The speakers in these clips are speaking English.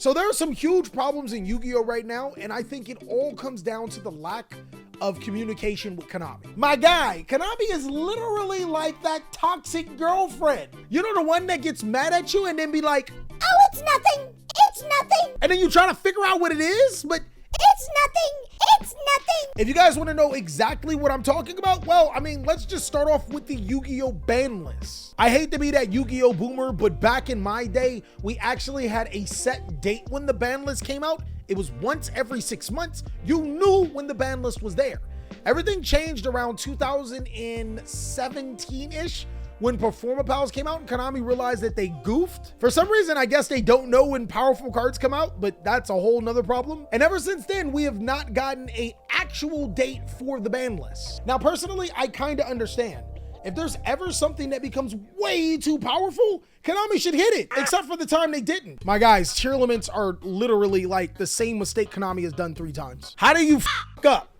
So there are some huge problems in Yu-Gi-Oh right now, and I think it all comes down to the lack of communication with Konami. My guy, Konami is literally like that toxic girlfriend. You know, the one that gets mad at you and then be like, oh, it's nothing, it's nothing. And then you try to figure out what it is, but it's nothing, it's nothing. If you guys want to know exactly what I'm talking about, well, I mean, let's just start off with the Yu-Gi-Oh ban list. I hate to be that Yu-Gi-Oh boomer, but back in my day, we actually had a set date when the ban list came out. It was once every 6 months. You knew when the ban list was there. Everything changed around 2017-ish when Performapals came out and Konami realized that they goofed. For some reason, I guess they don't know when powerful cards come out, but that's a whole nother problem. And ever since then, we have not gotten an actual date for the ban list. Now, personally, I kind of understand. If there's ever something that becomes way too powerful, Konami should hit it, except for the time they didn't. My guys, tier limits are literally like the same mistake Konami has done 3 times. How do you f up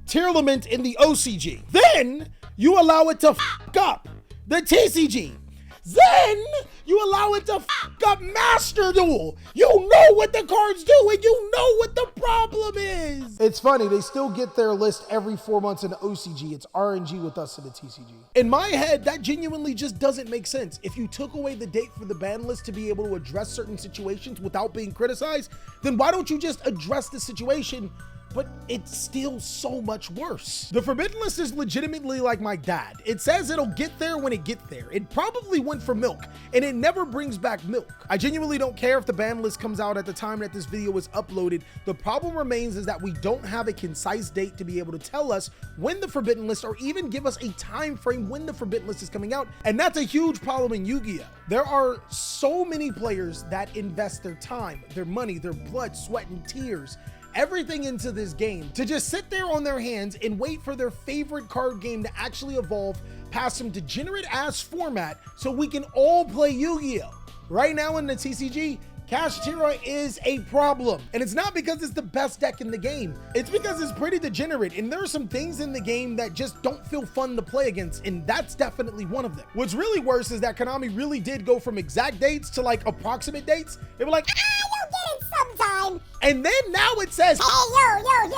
tier limit in the OCG? Then you allow it to f up the TCG. Then you allow it to f up Master Duel. You know what the cards do and you know what the problem is. It's funny, they still get their list every 4 months in the OCG. It's RNG with us in the TCG. In my head, that genuinely just doesn't make sense. If you took away the date for the ban list to be able to address certain situations without being criticized, then why don't you just address the situation? But it's still so much worse. The forbidden list is legitimately like my dad. It says it'll get there when it gets there. It probably went for milk and it never brings back milk. I genuinely don't care if the ban list comes out at the time that this video is uploaded. The problem remains is that we don't have a concise date to be able to tell us when the forbidden list or even give us a time frame when the forbidden list is coming out. And that's a huge problem in Yu-Gi-Oh! There are so many players that invest their time, their money, their blood, sweat, and tears, everything into this game to just sit there on their hands and wait for their favorite card game to actually evolve past some degenerate ass format so we can all play Yu-Gi-Oh! Right now in the TCG, Kashtira is a problem. And it's not because it's the best deck in the game. It's because it's pretty degenerate. And there are some things in the game that just don't feel fun to play against. And that's definitely one of them. What's really worse is that Konami really did go from exact dates to like approximate dates. They were like, you'll get it sometime. And then now it says, hey, yo. You'll get it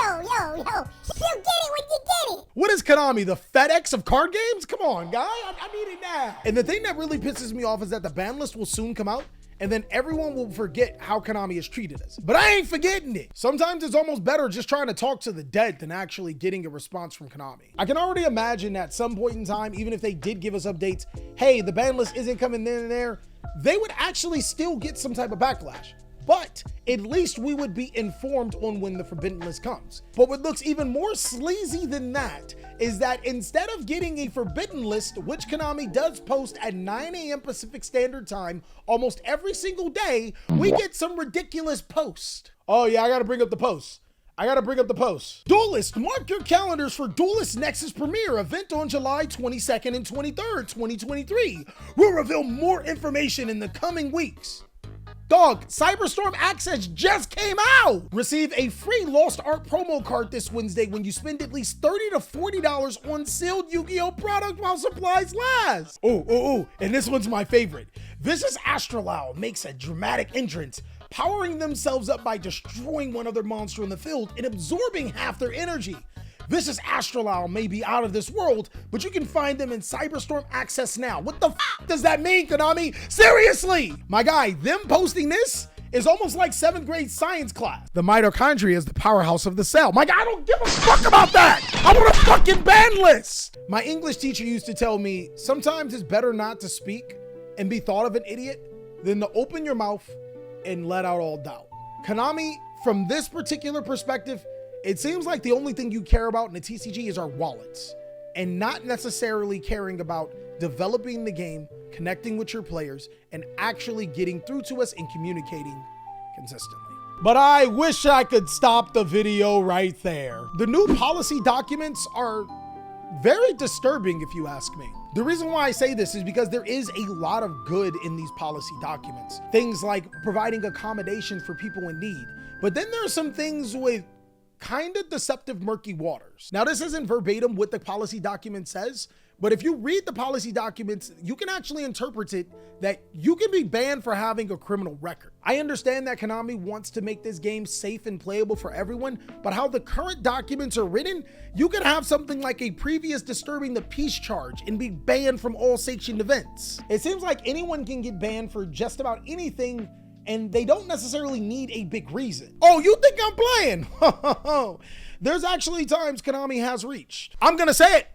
when you get it. What is Konami, the FedEx of card games? Come on, guy. I need it now. And the thing that really pisses me off is that the ban list will soon come out. And then everyone will forget how Konami has treated us. But I ain't forgetting it. Sometimes it's almost better just trying to talk to the dead than actually getting a response from Konami. I can already imagine at some point in time, even if they did give us updates, hey, the ban list isn't coming in there, they would actually still get some type of backlash. But at least we would be informed on when the forbidden list comes. But what looks even more sleazy than that is that instead of getting a forbidden list, which Konami does post at 9 a.m. Pacific Standard Time almost every single day, we get some ridiculous post. Oh yeah, I gotta bring up the post. Duelist, mark your calendars for Duelist Nexus Premiere event on July 22nd and 23rd, 2023. We'll reveal more information in the coming weeks. Dog, Cyberstorm Access just came out! Receive a free Lost Art promo card this Wednesday when you spend at least $30 to $40 on sealed Yu-Gi-Oh! Product while supplies last. Oh, and this one's my favorite. Vicious Astrolal makes a dramatic entrance, powering themselves up by destroying one other monster in the field and absorbing half their energy. Vicious Astrolal may be out of this world, but you can find them in Cyberstorm Access now. What the f does that mean, Konami? Seriously! My guy, them posting this is almost like 7th grade science class. The mitochondria is the powerhouse of the cell. My guy, I don't give a fuck about that! I want a fucking ban list! My English teacher used to tell me, sometimes it's better not to speak and be thought of an idiot than to open your mouth and let out all doubt. Konami, from this particular perspective, it seems like the only thing you care about in the TCG is our wallets and not necessarily caring about developing the game, connecting with your players, and actually getting through to us and communicating consistently. But I wish I could stop the video right there. The new policy documents are very disturbing if you ask me. The reason why I say this is because there is a lot of good in these policy documents. Things like providing accommodation for people in need. But then there are some things with kind of deceptive, murky waters. Now, this isn't verbatim what the policy document says, But if you read the policy documents, you can actually interpret it that you can be banned for having a criminal record. I understand that Konami wants to make this game safe and playable for everyone, but how the current documents are written, you could have something like a previous disturbing the peace charge and be banned from all sanctioned events. It seems like anyone can get banned for just about anything, and they don't necessarily need a big reason. Oh, you think I'm playing? There's actually times Konami has reached. I'm gonna say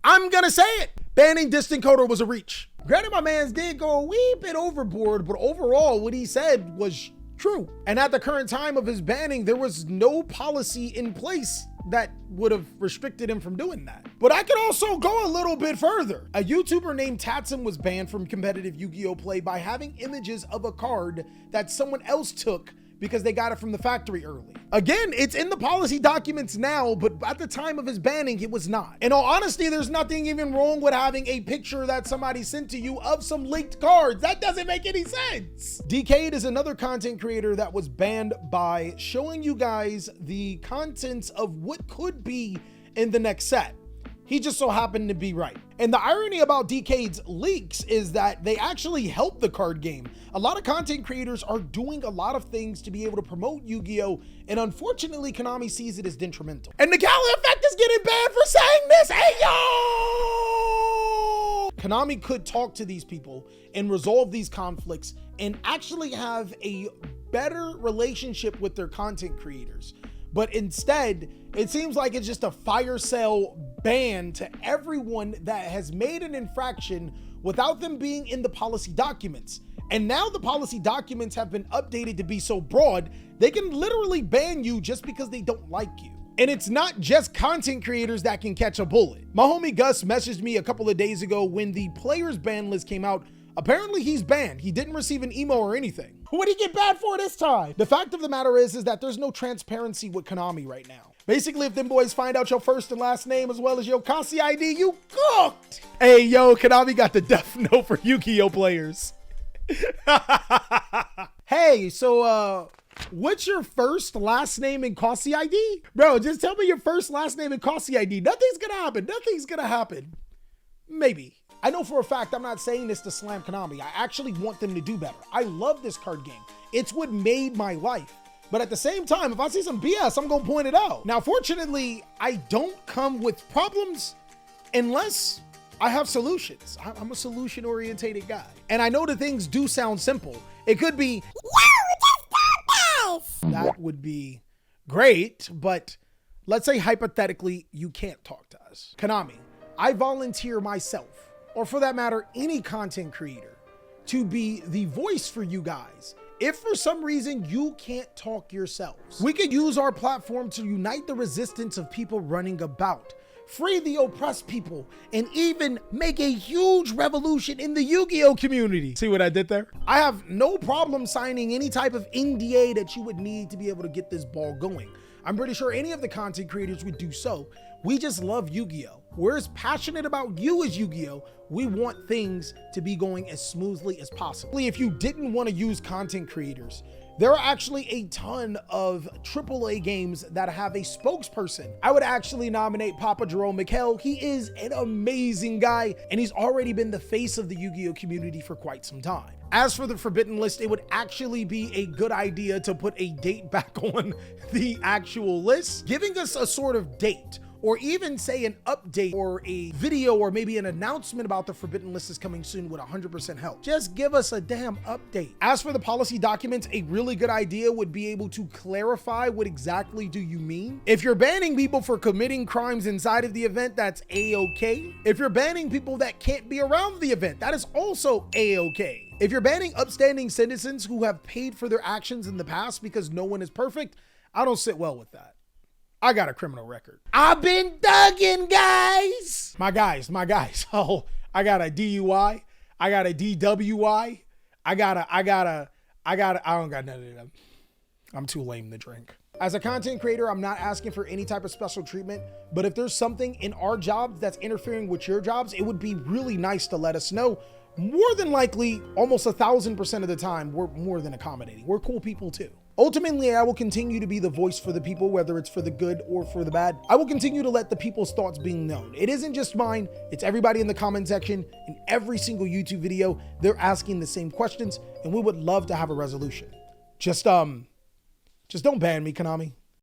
it. Banning Distant Coder was a reach. Granted, my mans did go a wee bit overboard, but overall what he said was true. And at the current time of his banning, there was no policy in place that would have restricted him from doing that. But I could also go a little bit further. A YouTuber named Tatsun was banned from competitive Yu-Gi-Oh! Play by having images of a card that someone else took because they got it from the factory early. Again, it's in the policy documents now, but at the time of his banning, it was not. In all honesty, there's nothing even wrong with having a picture that somebody sent to you of some leaked cards. That doesn't make any sense. Decade is another content creator that was banned by showing you guys the contents of what could be in the next set. He just so happened to be right. And the irony about Decade's leaks is that they actually help the card game. A lot of content creators are doing a lot of things to be able to promote Yu-Gi-Oh! And unfortunately, Konami sees it as detrimental. And TheCaliEffect is getting banned for saying this. Hey, yo! Konami could talk to these people and resolve these conflicts and actually have a better relationship with their content creators. But instead, it seems like it's just a fire sale ban to everyone that has made an infraction without them being in the policy documents. And now the policy documents have been updated to be so broad, they can literally ban you just because they don't like you. And it's not just content creators that can catch a bullet. My homie Gus messaged me a couple of days ago when the players ban list came out. Apparently he's banned. He didn't receive an emo or anything. What did he get banned for this time? The fact of the matter is that there's no transparency with Konami right now. Basically, if them boys find out your first and last name as well as your Kasi ID, you cooked. Hey, yo, Konami got the death note for Yu-Gi-Oh! Players. Hey, so, what's your first, last name, and Kasi ID? Bro, just tell me your first, last name, and Kasi ID. Nothing's gonna happen. Nothing's gonna happen. Maybe. I know for a fact I'm not saying this to slam Konami. I actually want them to do better. I love this card game. It's what made my life. But at the same time, if I see some BS, I'm gonna point it out. Now, fortunately, I don't come with problems unless I have solutions. I'm a solution-orientated guy. And I know that things do sound simple. It could be, yo, just talk us. That would be great, but let's say hypothetically, you can't talk to us. Konami, I volunteer myself, or for that matter, any content creator, to be the voice for you guys. If for some reason you can't talk yourselves, we could use our platform to unite the resistance of people running about, free the oppressed people, and even make a huge revolution in the Yu-Gi-Oh! Community. See what I did there? I have no problem signing any type of NDA that you would need to be able to get this ball going. I'm pretty sure any of the content creators would do so. We just love Yu-Gi-Oh! We're as passionate about you as Yu-Gi-Oh! We want things to be going as smoothly as possible. If you didn't want to use content creators, there are actually a ton of AAA games that have a spokesperson. I would actually nominate Papa Jerome McHale. He is an amazing guy, and he's already been the face of the Yu-Gi-Oh! Community for quite some time. As for the Forbidden List, it would actually be a good idea to put a date back on the actual list, giving us a sort of date, or even say an update or a video or maybe an announcement about the Forbidden List is coming soon would 100% help. Just give us a damn update. As for the policy documents, a really good idea would be able to clarify what exactly do you mean. If you're banning people for committing crimes inside of the event, that's a-okay. If you're banning people that can't be around the event, that is also a-okay. If you're banning upstanding citizens who have paid for their actions in the past because no one is perfect, I don't sit well with that. I got a criminal record. I've been thugging, guys. My guys. Oh, I got a DUI. I got a DWI. I don't got none of them. I'm too lame to drink. As a content creator, I'm not asking for any type of special treatment, but if there's something in our jobs that's interfering with your jobs, it would be really nice to let us know. More than likely, almost 1,000% of the time, we're more than accommodating. We're cool people too. Ultimately, I will continue to be the voice for the people, whether it's for the good or for the bad. I will continue to let the people's thoughts be known. It isn't just mine, it's everybody in the comment section. In every single YouTube video, they're asking the same questions, and we would love to have a resolution. Just don't ban me, Konami.